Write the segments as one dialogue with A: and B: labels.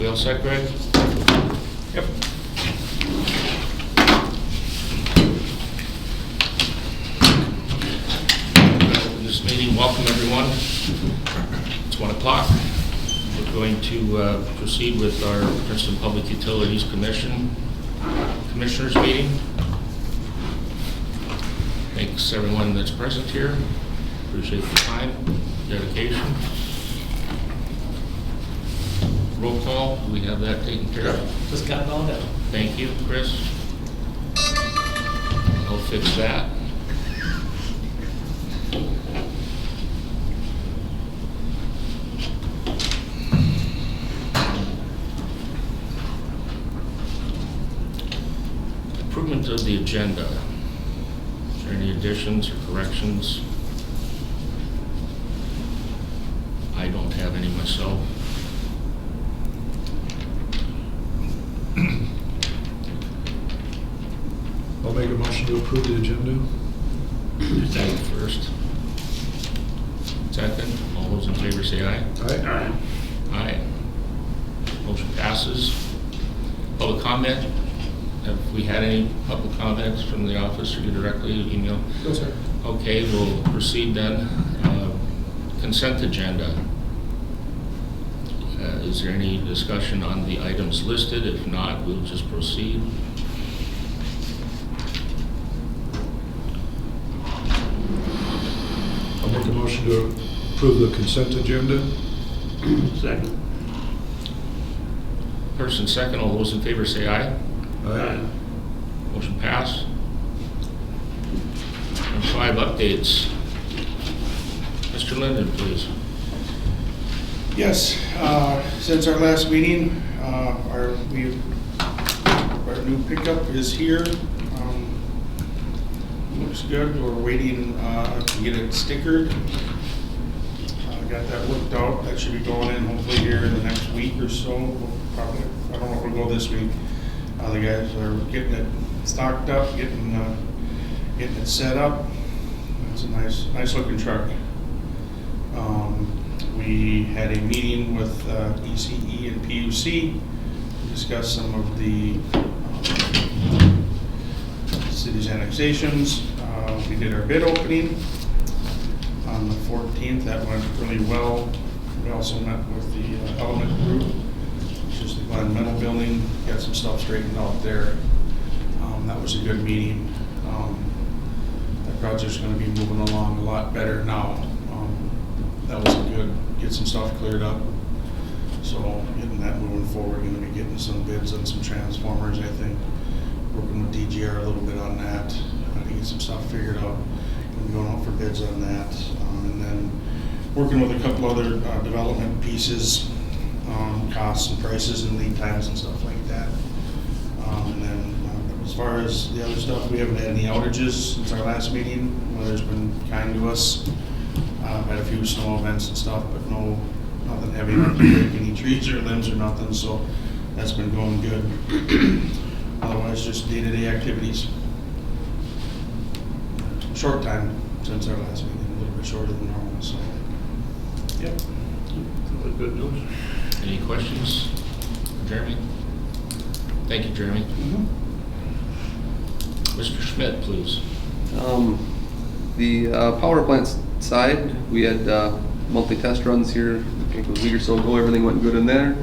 A: We all set, Greg?
B: Yep.
A: Open this meeting. Welcome, everyone. It's 1 o'clock. We're going to proceed with our Princeton Public Utilities Commissioners meeting. Thanks everyone that's present here. Appreciate the time, dedication. Roll call, do we have that taken care of?
B: Just got it all done.
A: Thank you, Chris. I'll fix that. Improvement of the agenda. Is there any additions or corrections? I don't have any myself.
C: I'll make a motion to approve the agenda.
A: Second first. Second, all those in favor say aye.
C: Aye.
A: Aye. Motion passes. Public comment. Have we had any public comments from the office or you directly, email?
C: No, sir.
A: Okay, we'll proceed then. Consent agenda. Is there any discussion on the items listed? If not, we'll just proceed.
C: I'll make a motion to approve the consent agenda.
B: Second.
A: First and second, all those in favor say aye.
C: Aye.
A: Motion passed. And 5 updates. Mr. Linden, please.
D: Yes, since our last meeting, our new pickup is here. Looks good. We're waiting to get it stickered. Got that worked out. That should be going in hopefully here in the next week or so. We'll probably, I don't know if we'll go this week. The guys are getting it stocked up, getting it set up. It's a nice looking truck. We had a meeting with ECE and PUC to discuss some of the city's annexations. We did our bid opening on the 14th. That went really well. We also met with the Element Group, which is the Glen Metal Building, got some stuff straightened out there. That was a good meeting. That project's going to be moving along a lot better now. That was good. Get some stuff cleared up. So getting that moving forward, going to be getting some bids on some transformers, I think. Working with DGR a little bit on that. I think get some stuff figured out. Going to be going out for bids on that. And then working with a couple other development pieces, costs and prices and lead times and stuff like that. And then as far as the other stuff, we haven't had any outages since our last meeting. Weather's been kind to us. Had a few snow events and stuff, but nothing heavy enough to break any trees or limbs or nothing, so that's been going good. Otherwise, just day-to-day activities. Short time since our last meeting, a little bit shorter than normal, so. Yep.
A: Good news. Any questions for Jeremy? Thank you, Jeremy. Mr. Schmidt, please.
E: The power plant side, we had monthly test runs here, I think it was a week or so ago. Everything went good in there.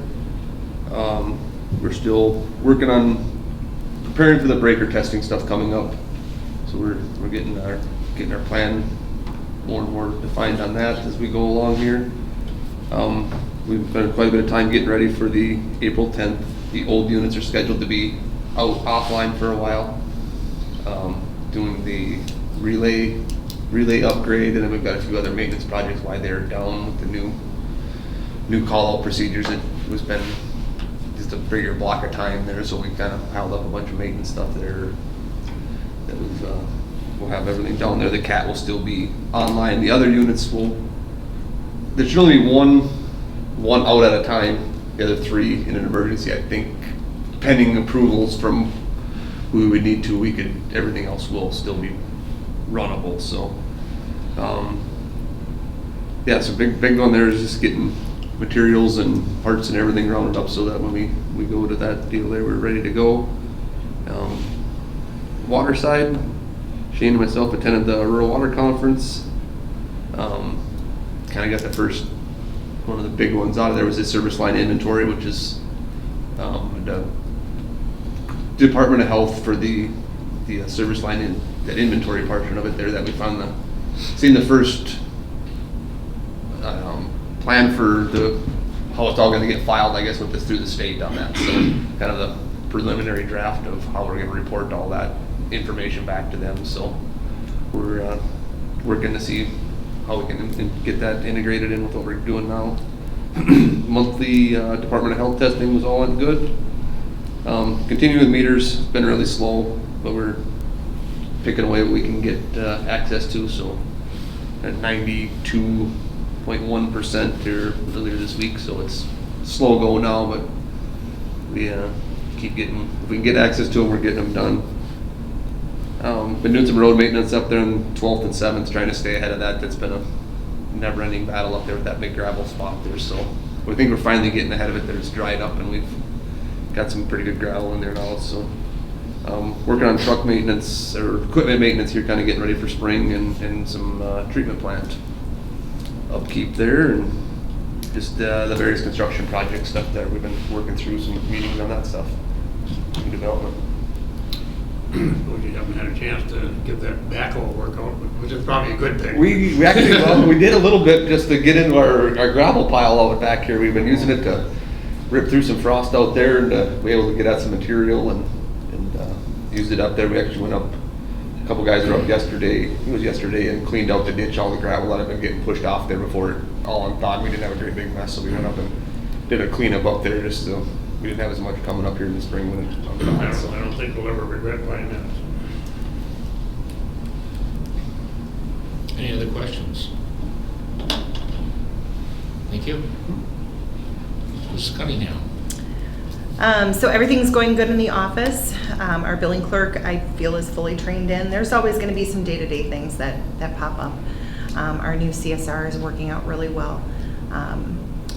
E: We're still working on preparing for the breaker testing stuff coming up. So we're getting our plan more and more defined on that as we go along here. We've spent quite a bit of time getting ready for the April 10th. The old units are scheduled to be offline for a while, doing the relay upgrade, and then we've got a few other maintenance projects while they're down with the new call-out procedures. It was been just a bigger block of time there, so we kind of piled up a bunch of maintenance stuff there. We'll have everything down there. The CAT will still be online. The other units there should only be one out at a time. The other 3 in an emergency, I think, pending approvals from who we would need to. Everything else will still be runnable. So, yeah, so big one there is just getting materials and parts and everything rounded up so that when we go to that deal there, we're ready to go. Water side, Shane and myself attended the Rural Water Conference. Kind of got the first, one of the big ones out of there was the service line inventory, which is the Department of Health for the service line that inventory portion of it there that we found seen the first plan for how it's all going to get filed, I guess, with this through the state on that. So kind of the preliminary draft of how we're going to report all that information back to them. So we're working to see how we can get that integrated in with what we're doing now. Monthly Department of Health testing was all in good. Continuing with meters, it's been really slow, but we're picking away what we can get access to. So at 92.1% here earlier this week, so it's slow go now, but we keep getting, if we can get access to them, we're getting them done. Been doing some road maintenance up there in 12th and 7th, trying to stay ahead of that. That's been a never-ending battle up there with that big gravel spot there. So we think we're finally getting ahead of it. It's dried up, and we've got some pretty good gravel in there now. So working on truck maintenance or equipment maintenance here, kind of getting ready for spring, and some treatment plant upkeep there, and just the various construction project stuff there. We've been working through some meetings on that stuff in development.
B: Well, you haven't had a chance to get that backhoe work out, which is probably a good thing.
E: We actually, well, we did a little bit just to get into our gravel pile out back here. We've been using it to rip through some frost out there and be able to get at some material and used it up there. We actually went up, a couple guys were up yesterday, it was yesterday, and cleaned out the ditch, all the gravel that had been getting pushed off there before it all unthawed. We didn't have a great big mess, so we went up and did a cleanup up there just so we didn't have as much coming up here in the spring when it unthawed. So.
B: I don't think we'll ever regret buying that.
A: Any other questions? Thank you. Mrs. Cunningham.
F: So everything's going good in the office. Our billing clerk, I feel, is fully trained in. There's always going to be some day-to-day things that pop up. Our new CSR is working out really well.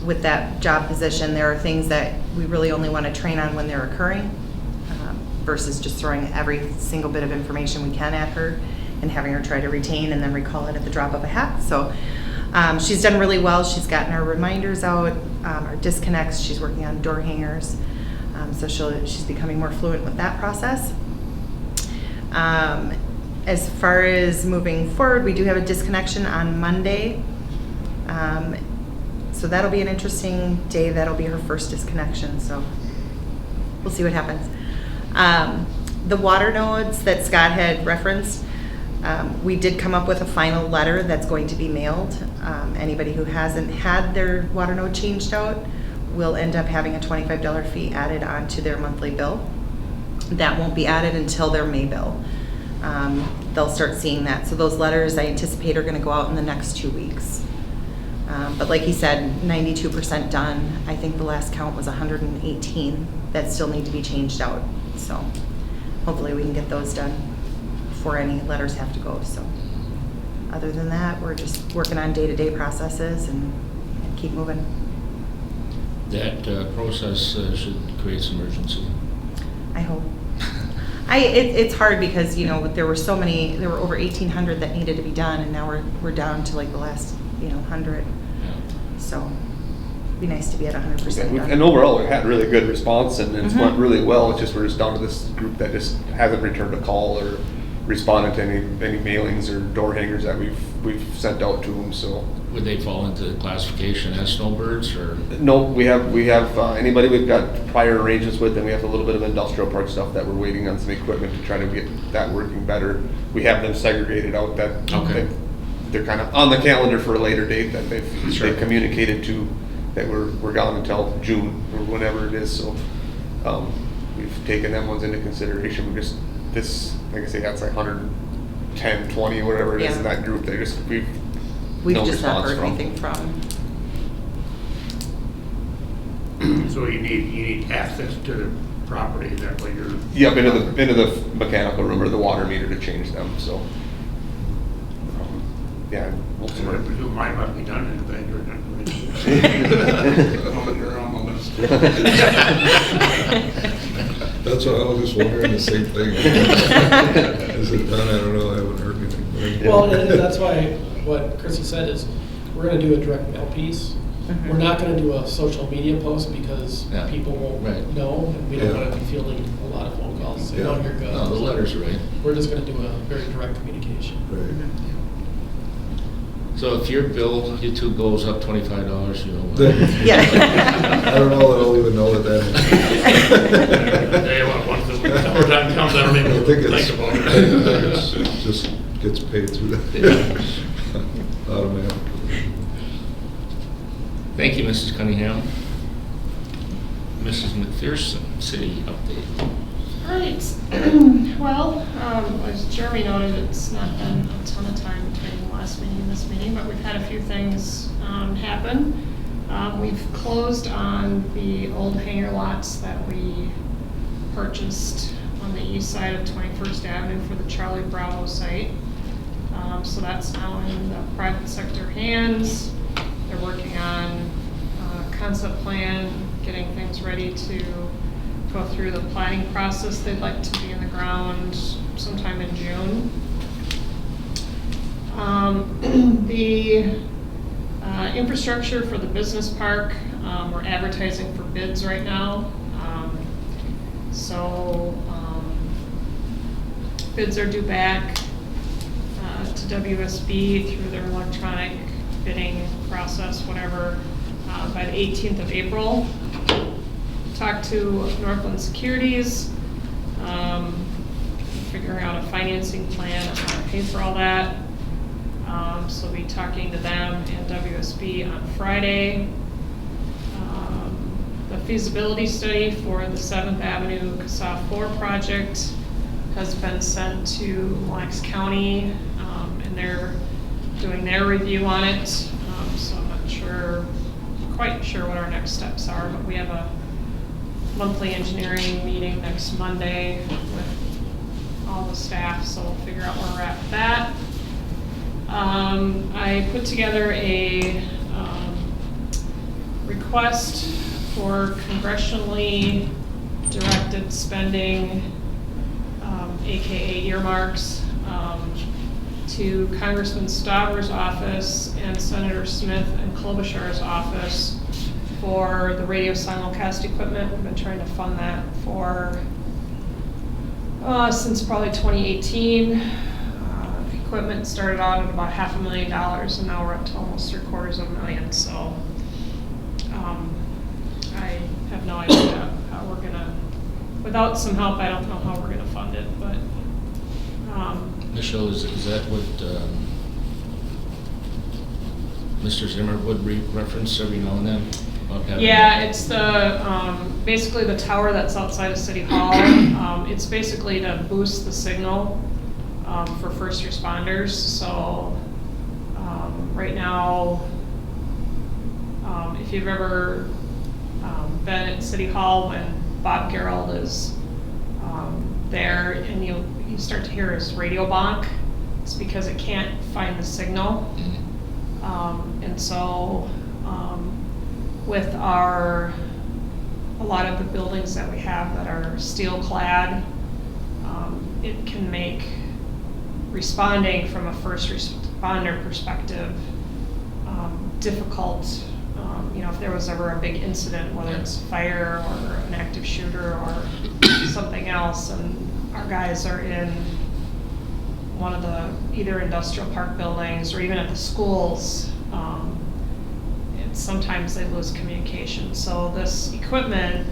F: With that job position, there are things that we really only want to train on when they're occurring, versus just throwing every single bit of information we can at her and having her try to retain and then recall it at the drop of a hat. So she's done really well. She's gotten our reminders out, our disconnects. She's working on door hangers. So she's becoming more fluent with that process. As far as moving forward, we do have a disconnection on Monday. So that'll be an interesting day. That'll be her first disconnection. So we'll see what happens. The water nodes that Scott had referenced, we did come up with a final letter that's going to be mailed. Anybody who hasn't had their water node changed out will end up having a $25 fee added onto their monthly bill. That won't be added until their May bill. They'll start seeing that. So those letters I anticipate are going to go out in the next 2 weeks. But like he said, 92% done. I think the last count was 118 that still need to be changed out. So hopefully we can get those done before any letters have to go. So other than that, we're just working on day-to-day processes and keep moving.
A: That process should create some urgency.
F: I hope. It's hard because, you know, there were over 1,800 that needed to be done, and now we're down to like the last, 100.
A: Yeah.
F: So it'd be nice to be at 100% done.
E: And overall, we had really good response, and it's went really well. It's just we're just down to this group that just hasn't returned a call or responded to any mailings or door hangers that we've sent out to them. So
A: Would they fall into the classification as snowbirds, or?
E: no, we have anybody we've got prior arrangements with, and we have a little bit of industrial park stuff that we're waiting on some equipment to try to get that working better. We have them segregated out that
A: Okay.
E: they're kind of on the calendar for a later date that they've
A: Sure.
E: communicated to that we're gone until June or whenever it is. So we've taken them ones into consideration. We just like I say, that's like 110, 20, whatever it is in that group.
F: We've
E: no
F: just not
E: response
F: heard
E: from.
F: anything from.
B: So you need access to the property, is that what you're?
E: Yep, into the mechanical room or the water meter to change them. So yeah,
B: I presume mine must be done in the bank or not.
D: Oh, you're on the list.
C: That's what I was just wondering, the same thing. Is it done? I don't know, I haven't heard anything.
G: Well, and that's why what Chrissy said is, we're gonna do a direct mail piece. We're not gonna do a social media post because
A: Yeah.
G: people won't
A: Right.
G: know, and we don't
C: Yeah.
G: wanna be fielding a lot of phone calls, so,
C: Yeah.
G: you're good.
A: No, the letter's right.
G: We're just gonna do a very direct communication.
C: Right.
A: So if your bill, YouTube goes up $25, you know.
F: Yeah.
C: I don't know that I'll even know that
B: Tell you what, once the summertime comes, I don't
C: I
B: even
C: think
B: think about
C: it's,
B: it.
C: it just gets paid through
A: Yeah.
C: that. Automatically.
A: Thank you, Mrs. Cunningham. Mrs. McPherson, city update.
H: All right. Well, as Jeremy noted, it's not been a ton of time between the last meeting and this meeting, but we've had a few things happen. We've closed on the old hangar lots that we purchased on the east side of 21st Avenue for the Charlie Bravo site. So that's now in the private sector hands. They're working on a concept plan, getting things ready to go through the planning process. They'd like to be in the ground sometime in June. The infrastructure for the business park, we're advertising for bids right now. So bids are due back to WSB through their electronic bidding process, whatever, by the 18th of April. Talked to Northland Securities, figuring out a financing plan on how to pay for all that. So we'll be talking to them and WSB on Friday. The feasibility study for the 7th Avenue CASA 4 project has been sent to Mille Lacs County, and they're doing their review on it. So I'm not quite sure what our next steps are, but we have a monthly engineering meeting next Monday with all the staff, so we'll figure out where we're at with that. I put together a request for congressionally directed spending, AKA earmarks, to Congressman Stauber's office and Senator Smith and Klobuchar's office for the radio simulcast equipment. We've been trying to fund that for since probably 2018. Equipment started out at about $500,000, and now we're up to almost $750,000. So I have no idea how we're gonna. Without some help, I don't know how we're gonna fund it. But
A: Michelle, is that what Mr. Zimmer would reference every now and then? About having
H: yeah, it's the basically the tower that's outside of City Hall. It's basically to boost the signal for first responders. So right now, if you've ever been at City Hall when Bob Gerald is there and you start to hear his radio bonk, it's because it can't find the signal. And so with a lot of the buildings that we have that are steel clad, it can make responding from a first responder perspective difficult. If there was ever a big incident, whether it's fire or an active shooter or something else, and our guys are in one of the either industrial park buildings or even at the schools, sometimes they lose communication. So this equipment,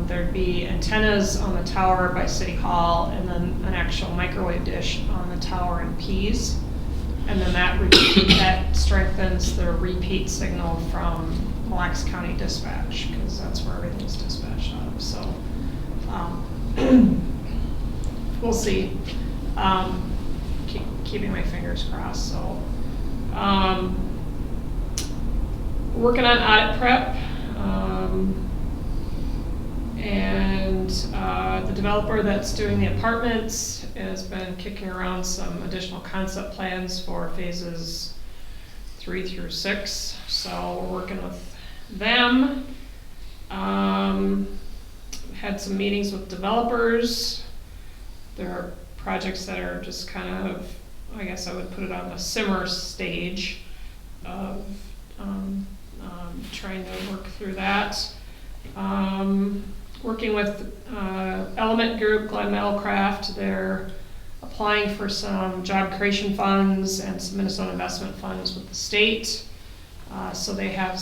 H: there'd be antennas on the tower by City Hall and then an actual microwave dish on the tower in Pease. And then that strengthens the repeat signal from Mille Lacs County Dispatch, because that's where everything's dispatched out of. So we'll see. Keeping my fingers crossed. So working on audit prep, and the developer that's doing the apartments has been kicking around some additional concept plans for phases 3 through 6, so we're working with them. Had some meetings with developers. There are projects that are just kind of, I guess I would put it on the simmer stage of trying to work through that. Working with Element Group, Glenn Metalcraft, they're applying for some job creation funds and some Minnesota investment funds with the state. So they have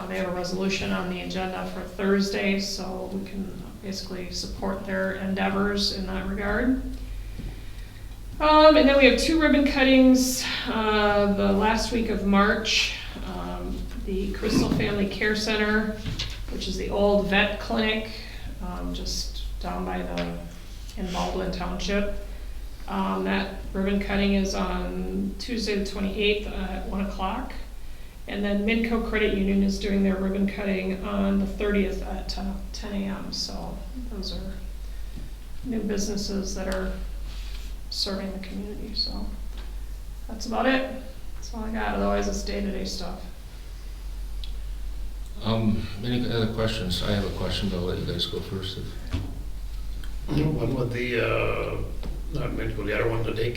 H: they have a resolution on the agenda for Thursday, so we can basically support their endeavors in that regard. And then we have 2 ribbon cuttings the last week of March. The Crystal Family Care Center, which is the old vet clinic, just down by in Baldwin Township. That ribbon cutting is on Tuesday the 28th at 1 o'clock. And then Midco Credit Union is doing their ribbon cutting on the 30th at 10 a.m. So those are new businesses that are serving the community. So that's about it. That's all I got. Otherwise, it's day-to-day stuff.
A: Any other questions? I have a question, but I'll let you guys go first.
B: One with the, not medical, the other one, the day,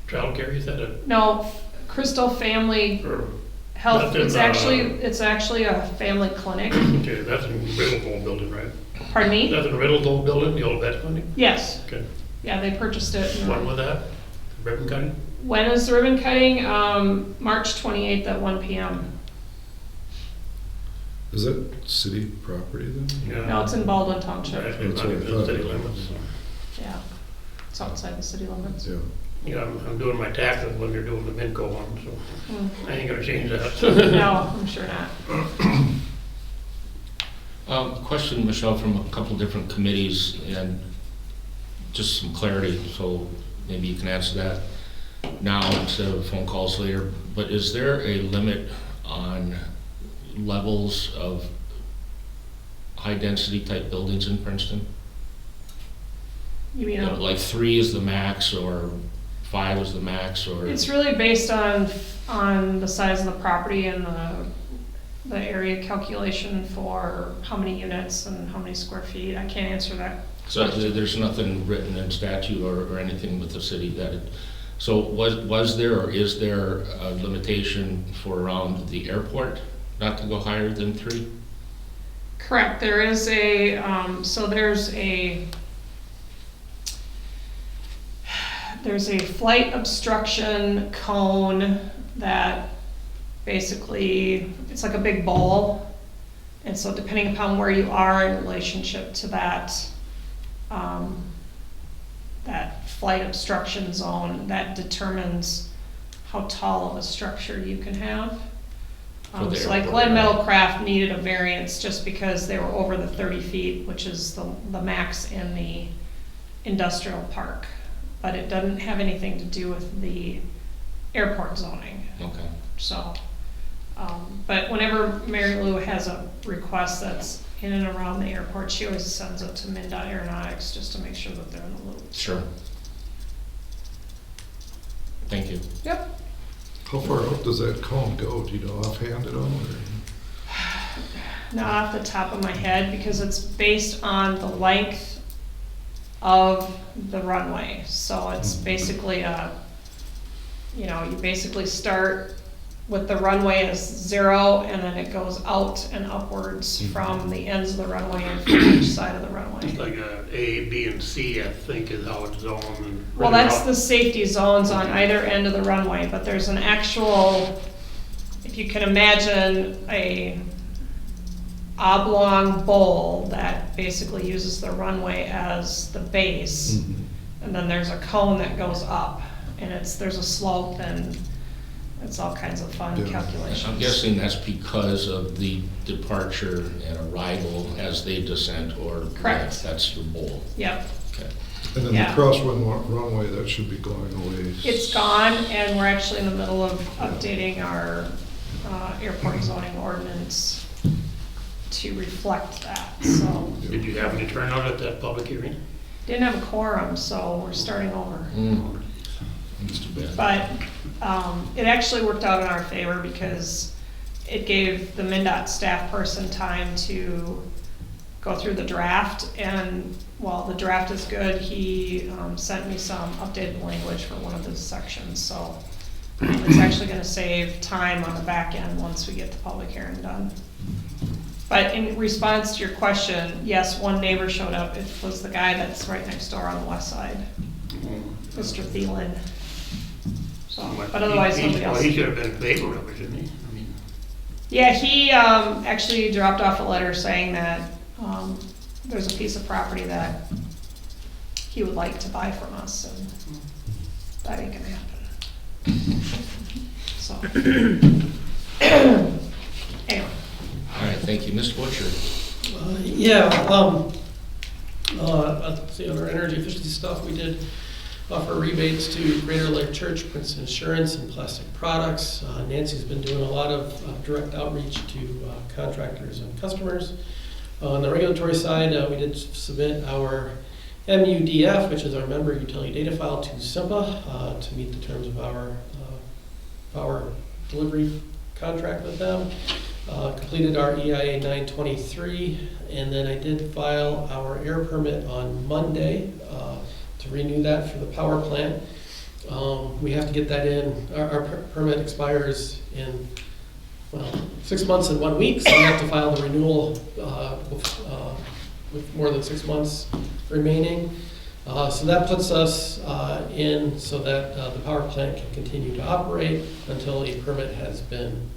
B: childcare, is that it?
H: No, Crystal Family
B: Or,
H: Health.
B: That's in,
H: It's actually a family clinic.
B: okay, that's in Riddledale building, right?
H: Pardon me?
B: That's in Riddledale building, the old vet clinic?
H: Yes.
B: Okay.
H: Yeah, they purchased it.
B: When was that? Ribbon cutting?
H: When is the ribbon cutting? March 28th at 1 p.m.
C: Is that city property then?
B: Yeah.
H: No, it's in Baldwin Township.
B: Actually, it's
C: That's
B: not
C: what I
B: even the
C: thought.
B: city limits.
H: Yeah, it's outside the city limits.
C: Yeah.
B: Yeah, I'm doing my taxes when you're doing the Midco one, so
H: Hmm.
B: I ain't gonna change that.
H: No, I'm sure not.
A: Question, Michelle, from a couple different committees, and just some clarity, so maybe you can answer that now instead of phone calls later. But is there a limit on levels of high-density type buildings in Princeton?
H: You mean,
A: Like 3 is the max, or 5 is the max, or?
H: it's really based on the size of the property and the area calculation for how many units and how many square feet. I can't answer that.
A: So there's nothing written in statute or anything with the city that it, so was there or is there a limitation for around the airport not to go higher than 3?
H: Correct, there is there's a flight obstruction cone that basically, it's like a big bowl. And so depending upon where you are in relationship to that flight obstruction zone, that determines how tall of a structure you can have.
A: For the
H: So like
A: airport,
H: Glenn
A: right?
H: Metalcraft needed a variance just because they were over the 30 feet, which is the max in the industrial park. But it doesn't have anything to do with the airport zoning.
A: Okay.
H: So, but whenever Mary Lou has a request that's in and around the airport, she always sends it to MnDOT Aeronautics just to make sure that they're in the loop.
A: Sure. Thank you.
H: Yep.
C: How far out does that cone go? Do you know offhand at all? Or?
H: Not off the top of my head, because it's based on the length of the runway. So it's basically you basically start with the runway as 0, and then it goes out and upwards from the ends of the runway and from each side of the runway.
B: It's like A, B, and C, I think, is how it's zoned. And
H: Well, that's the safety zones on either end of the runway, but there's an actual, if you can imagine a oblong bowl that basically uses the runway as the base, and then there's a cone that goes up, and there's a slope, and it's all kinds of fun
C: Yeah.
H: calculations.
A: I'm guessing that's because of the departure and arrival as they descend, or?
H: Correct.
A: That's your bowl.
H: Yep,
A: Okay.
C: And then
H: Yeah.
C: the runway, that should be going away.
H: it's gone, and we're actually in the middle of updating our airport zoning ordinance to reflect that, so.
B: Did you have any turnout at that public hearing?
H: Didn't have a quorum, so we're starting over.
A: It's too bad.
H: But it actually worked out in our favor because it gave the MnDOT staff person time to go through the draft, and while the draft is good, he sent me some updated language for one of the sections, so it's actually gonna save time on the back end once we get the public hearing done. But in response to your question, yes, one neighbor showed up. It was the guy that's right next door on the west side, Mr. Thielen. So, but otherwise, nobody
B: Well,
H: else.
B: he should have been in favor of it, shouldn't he? I mean,
H: Yeah, he actually dropped off a letter saying that there's a piece of property that he would like to buy from us, and that ain't gonna happen. So, anyway.
A: All right, thank you. Mr. Butcher?
G: Let's see, on our energy efficiency stuff, we did offer rebates to Greater Lake Church, Princeton Insurance, and Plastic Products. Nancy's been doing a lot of direct outreach to contractors and customers. On the regulatory side, we did submit our MUDF, which is our member utility data file, to SIMPA to meet the terms of our power delivery contract with them. Completed our EIA 923, and then I did file our air permit on Monday to renew that for the power plant. We have to get that in. Our permit expires in 6 months and 1 week, so we have to file the renewal with more than 6 months remaining. So that puts us in so that the power plant can continue to operate until a permit has been,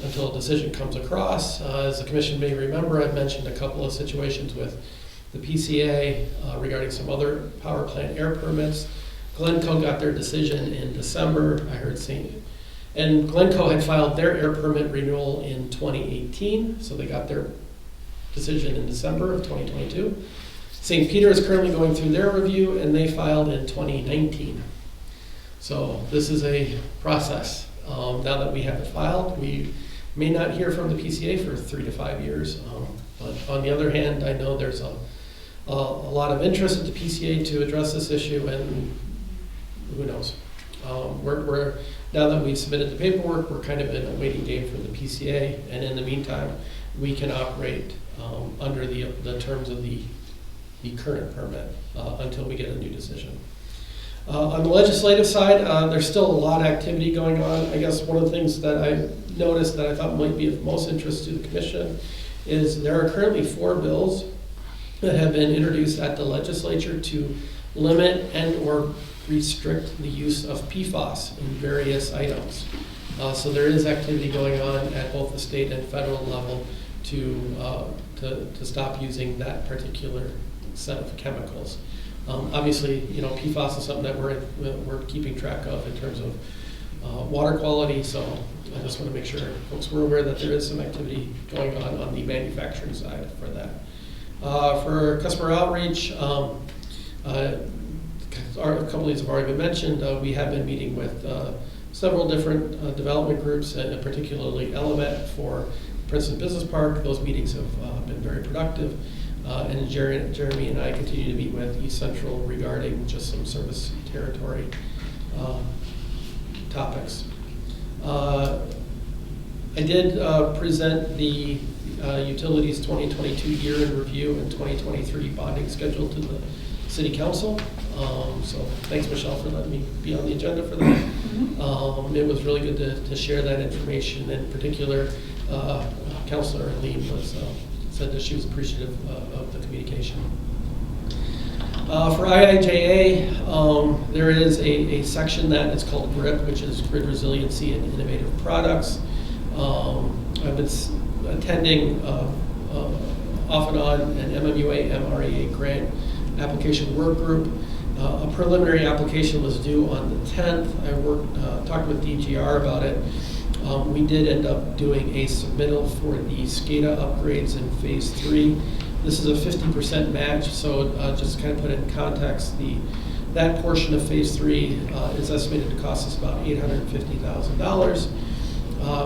G: until a decision comes across. As the commission may remember, I've mentioned a couple of situations with the PCA regarding some other power plant air permits. Glencoe got their decision in December, I heard saying, and Glencoe had filed their air permit renewal in 2018, so they got their decision in December of 2022. St. Peter is currently going through their review, and they filed in 2019. So this is a process. Now that we have it filed, we may not hear from the PCA for 3 to 5 years. But on the other hand, I know there's a lot of interest at the PCA to address this issue, and who knows. Now that we've submitted the paperwork, we're kind of in a waiting game for the PCA, and in the meantime, we can operate under the terms of the current permit until we get a new decision. On the legislative side, there's still a lot of activity going on. I guess one of the things that I noticed that I thought might be of most interest to the commission is there are currently 4 bills that have been introduced at the legislature to limit and or restrict the use of PFAS in various items. So there is activity going on at both the state and federal level to stop using that particular set of chemicals. Obviously, PFAS is something that we're keeping track of in terms of water quality, so I just want to make sure folks were aware that there is some activity going on the manufacturing side for that. For customer outreach, a couple of these have already been mentioned. We have been meeting with several different development groups, and particularly Element for Princeton Business Park. Those meetings have been very productive. And Jeremy and I continue to meet with East Central regarding just some service territory topics. I did present the Utilities 2022 year in review and 2023 bonding schedule to the City Council. So thanks, Michelle, for letting me be on the agenda for that. It was really good to share that information. In particular, Councilor Lean said that she was appreciative of the communication. For IIJA, there is a section that is called GRIP, which is Grid Resiliency and Innovative Products. I've been attending off and on an MMUA MREA grant application work group. A preliminary application was due on the 10th. I talked with DGR about it. We did end up doing a submittal for the SCADA upgrades in phase 3. This is a 50% match, so just kind of put it in context, that portion of phase 3 is estimated to cost us about $850,000.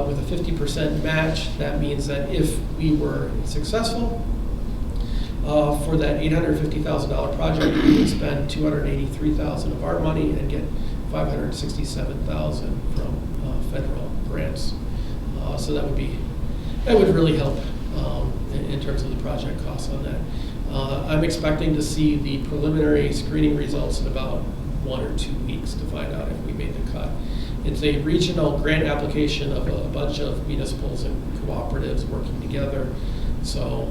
G: With a 50% match, that means that if we were successful for that $850,000 project, we would spend $283,000 of our money and get $567,000 from federal grants. So that would really help in terms of the project costs on that. I'm expecting to see the preliminary screening results in about 1 or 2 weeks to find out if we made the cut. It's a regional grant application of a bunch of municipals and cooperatives working together, so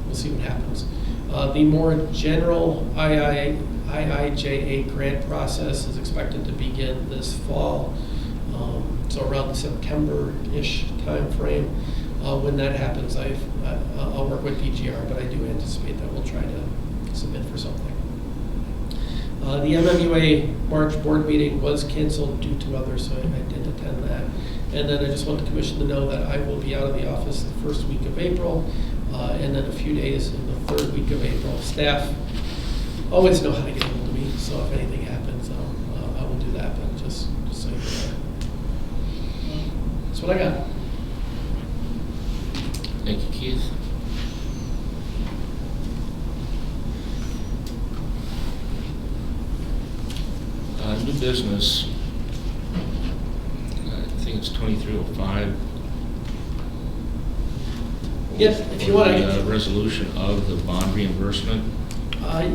G: we'll see what happens. The more general IIJA grant process is expected to begin this fall, so around the September-ish timeframe. When that happens, I'll work with DGR, but I do anticipate that we'll try to submit for something. The MMUA March board meeting was canceled due to others, so I didn't attend that. And then I just want the commission to know that I will be out of the office the first week of April, and then a few days in the third week of April. Staff always know how to get hold of me, so if anything happens, I will do that, but just so you know. That's what I got.
A: Thank you, Keith. New business, I think it's 2305.
G: Yes, if you want to.
A: Resolution of the bond reimbursement.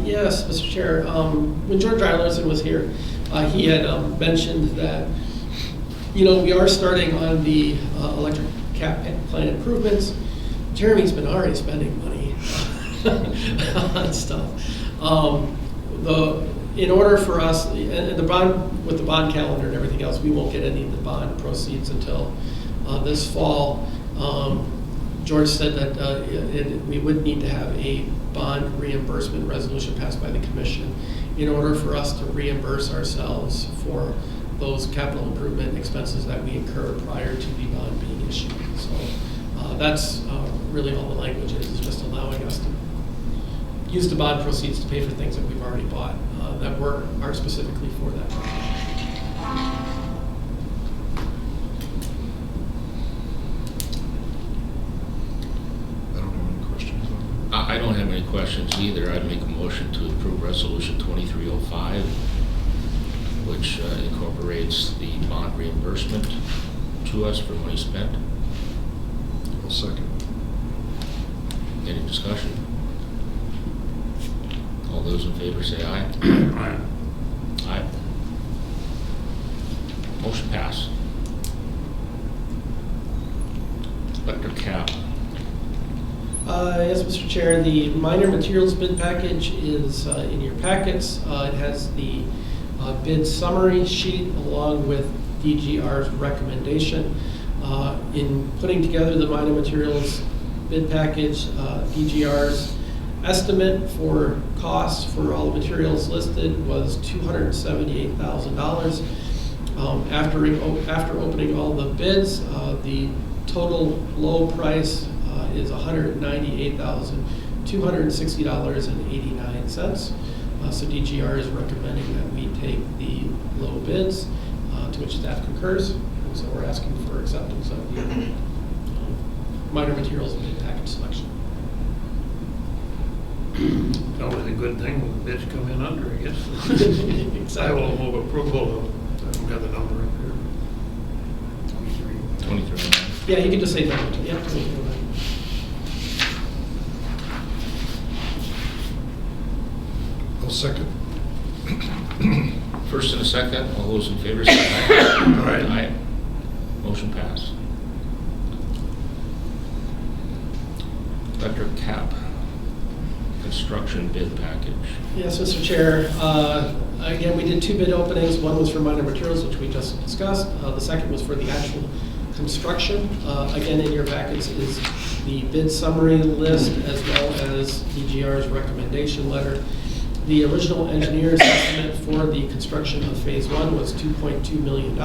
G: Yes, Mr. Chair. When George Eilerson was here, he had mentioned that, we are starting on the electric cap plant improvements. Jeremy's been already spending money on stuff. In order for us, and the bond, with the bond calendar and everything else, we won't get any of the bond proceeds until this fall. George said that we would need to have a bond reimbursement resolution passed by the commission in order for us to reimburse ourselves for those capital improvement expenses that we incur prior to the bond being issued. So that's really all the language is just allowing us to use the bond proceeds to pay for things that we've already bought that are specifically for that project.
A: I don't have any questions either. I'd make a motion to approve Resolution 2305, which incorporates the bond reimbursement to us for money spent.
C: I'll second.
A: Any discussion? All those in favor say aye.
B: Aye.
A: Aye. Motion passed. Electric cap.
G: Yes, Mr. Chair, the minor materials bid package is in your packets. It has the bid summary sheet along with DGR's recommendation. In putting together the minor materials bid package, DGR's estimate for costs for all the materials listed was $278,000. After opening all the bids, the total low price is $198,260.89. So DGR is recommending that we take the low bids, to which staff concurs. And so we're asking for acceptance of the minor materials bid package selection.
B: It's always a good thing when the bids come in under, I guess.
G: Exactly.
B: I will move approval of, I don't have the number up here.
A: 23.
G: Yeah, you can just say that. Yeah.
C: I'll second.
A: First and a second, all those in favor say aye.
B: Aye.
A: Aye. Motion passed. Electric cap construction bid package.
G: Yes, Mr. Chair. Again, we did 2 bid openings. One was for minor materials, which we just discussed. The second was for the actual construction. Again, in your packets is the bid summary list as well as DGR's recommendation letter. The original engineer's estimate for the construction of phase 1 was $2.2 million.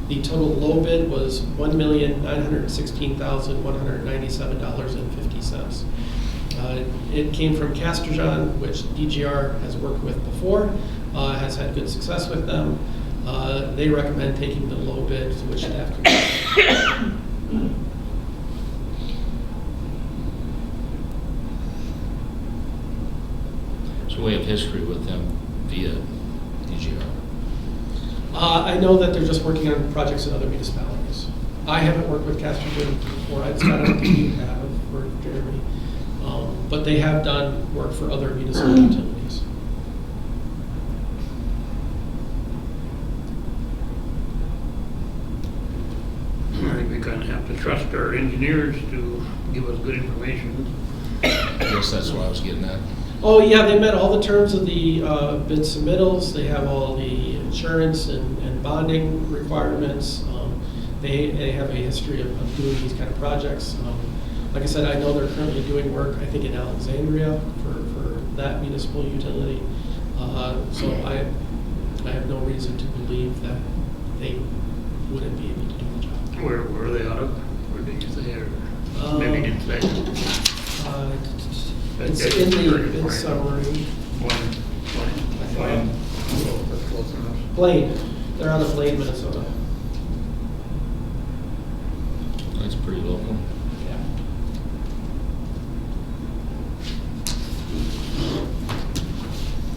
G: The total low bid was $1,916,197.50. It came from Casterjon, which DGR has worked with before, has had good success with them. They recommend taking the low bid, to which staff concurs.
A: So we have history with them via DGR.
G: I know that they're just working on projects in other municipalities. I haven't worked with Castleton before, I just got out of you have for Jeremy. But they have done work for other municipal utilities.
B: I think we kind of have to trust our engineers to give us good information.
A: I guess that's what I was getting at.
G: Oh, yeah, they met all the terms of the bid submittals. They have all the insurance and bonding requirements. They have a history of doing these kind of projects. Like I said, I know they're currently doing work, I think, in Alexandria for that municipal utility. So I have no reason to believe that they wouldn't be able to do the job.
B: Where are they out of? Where did you say? Or maybe didn't say.
G: It's in the bid summary.
B: Blaine. Oh, that's close enough.
G: Blaine, they're out of Blaine, Minnesota.
A: That's pretty local.
G: Yeah.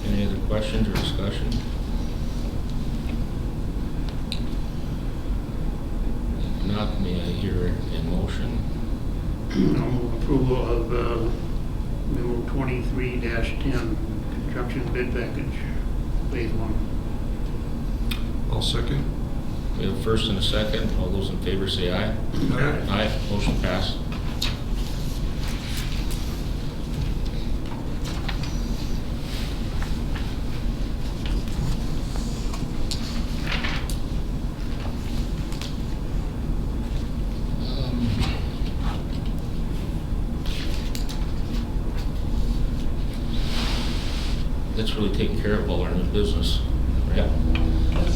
A: Any other questions or discussion? If not, may I hear a motion?
B: I'll move approval of memo 23-10, construction bid package, phase 1.
C: I'll second.
A: We have a first and a second. All those in favor say aye.
C: Aye.
A: Aye, motion passed. That's really taking care of all our new business.
G: Yeah.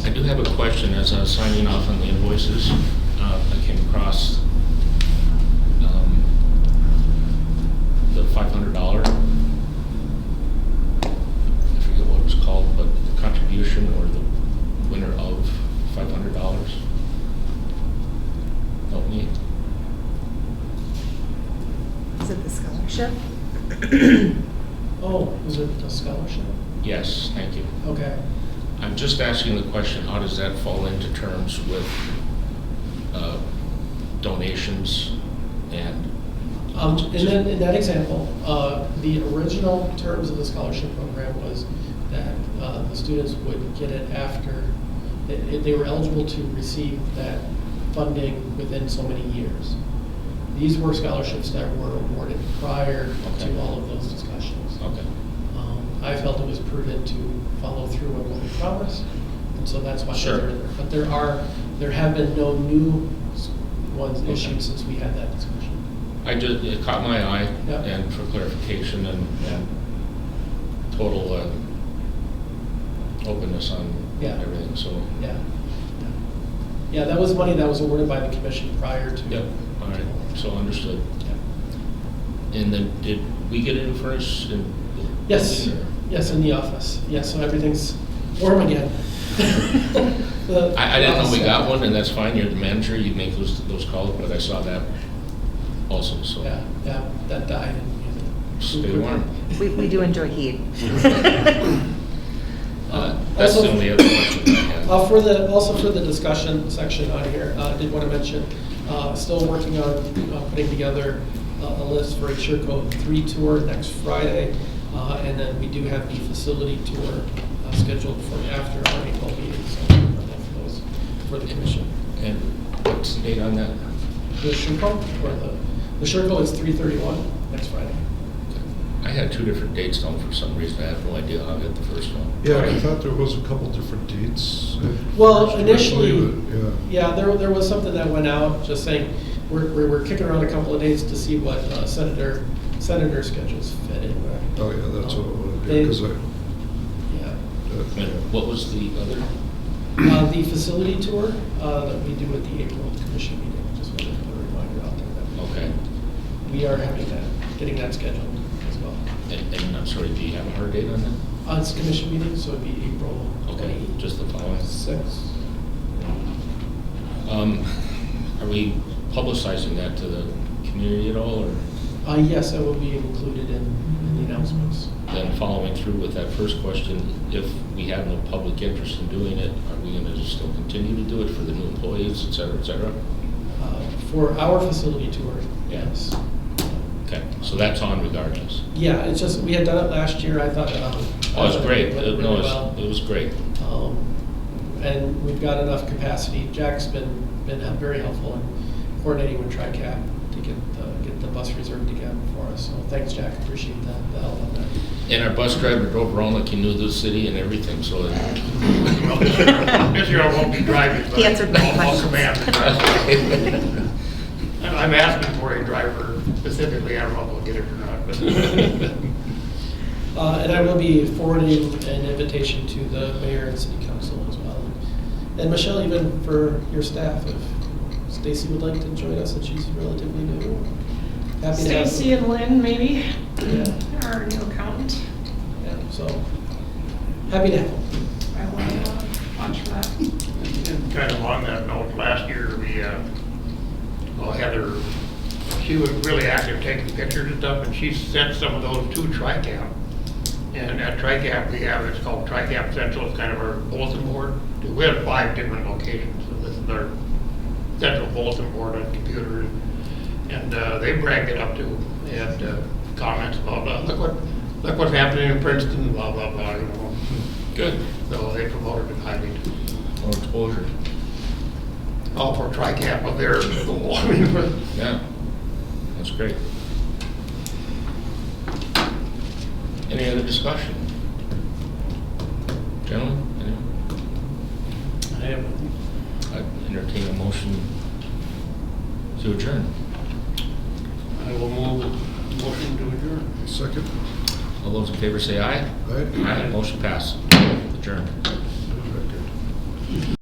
A: I do have a question. As I was signing off on the invoices, I came across the $500, I forget what it was called, but the contribution or the winner of $500. Help me.
F: Is it the scholarship?
G: Oh, is it a scholarship?
A: Yes, thank you.
G: Okay.
A: I'm just asking the question, how does that fall into terms with donations and?
G: In that example, the original terms of the scholarship program was that the students would get it after, they were eligible to receive that funding within so many years. These were scholarships that were awarded prior
A: Okay.
G: to all of those discussions.
A: Okay,
G: I felt it was prudent to follow through on what we promised, and so that's why
A: Sure.
G: they're in there. But there have been no new ones issued since we had that discussion.
A: it caught my eye,
G: Yeah.
A: and for clarification and total openness on
G: Yeah.
A: everything, so.
G: Yeah. Yeah, that was money that was awarded by the commission prior to.
A: Yep, all right, so understood.
G: Yeah.
A: And then did we get it first?
G: Yes, yes, in the office. Yeah, so everything's warm again.
A: I didn't know we got one, and that's fine, you're the manager, you make those calls, but I saw that also, so.
G: Yeah, that died. And we had to
A: Stay warm.
F: We do enjoy heat.
A: That's
G: Also-
A: the only other question I had.
G: Also for the discussion section on here, I did want to mention, still working on putting together a list for a Surecoat 3 tour next Friday. And then we do have the facility tour scheduled for after our April meeting, so for those for the commission.
A: And what's the date on that?
G: The Surecoat, or the Surecoat is 3/31 next Friday.
A: I had two different dates down for some reason, I have no idea how I got the first one.
C: Yeah, I thought there was a couple different dates. at
G: Well,
C: first,
G: initially,
C: but
G: yeah, there was something that went out just saying, we're kicking around a couple of dates to see what senator schedules fit in.
C: Oh, yeah, that's what it was,
G: They-
C: because
G: Yeah.
A: And what was the other?
G: The facility tour that we do at the April commission meeting, just wanted to put a reminder out there that
A: Okay,
G: we are getting that scheduled as well.
A: and I'm sorry, do you have a hard date on that?
G: It's a commission meeting, so it'd be April
A: Okay, just the following.
G: 26th.
A: Are we publicizing that to the community at all, or?
G: Yes, it will be included in the announcements.
A: Then following through with that first question, if we have no public interest in doing it, are we gonna just still continue to do it for the new employees, et cetera, et cetera?
G: For our facility tour,
A: Yeah.
G: yes.
A: Okay, so that's on regardless.
G: Yeah, it's just, we had done it last year, I thought.
A: Oh, it's great.
G: Went really
A: No,
G: well.
A: it was great.
G: And we've got enough capacity. Jack's been very helpful in coordinating with TriCap to get the bus reserved again for us. So thanks, Jack, appreciate the help on that.
A: And our bus driver drove around like he knew the city and everything, so.
B: Well, this year I won't be driving, but
F: He answered my
B: I'll
F: questions.
B: command. I'm asking for a driver specifically, I don't know if I'll get it or not, but.
G: And I will be forwarding an invitation to the mayor and city council as well. And Michelle, even for your staff, if Stacy would like to join us, and she's relatively new. Happy to have
H: Stacy and Lynn, maybe,
G: Yeah,
H: our new accountant.
G: yeah, so, happy to have them.
H: I will watch for that.
B: And kind of on that note, last year we, well, Heather, she was really active taking pictures and stuff, and she sent some of those to TriCap. And at TriCap, we have, it's called TriCap Central, it's kind of our bulletin board. We have 5 different locations, so this is our central bulletin board on computers. And they bragged it up too, and comments about, look what's happening in Princeton, blah, blah, blah, you know.
A: Good.
B: So they promoted it highly too.
A: More exposure.
B: All for TriCap of their goal. I mean,
A: Yeah, that's great. Any other discussion? Gentlemen, anyone?
G: I have
A: I'd entertain a motion to adjourn.
B: I will move motion to adjourn.
C: Second?
A: All those in favor say aye.
C: Aye.
A: Motion passed. Adjourned.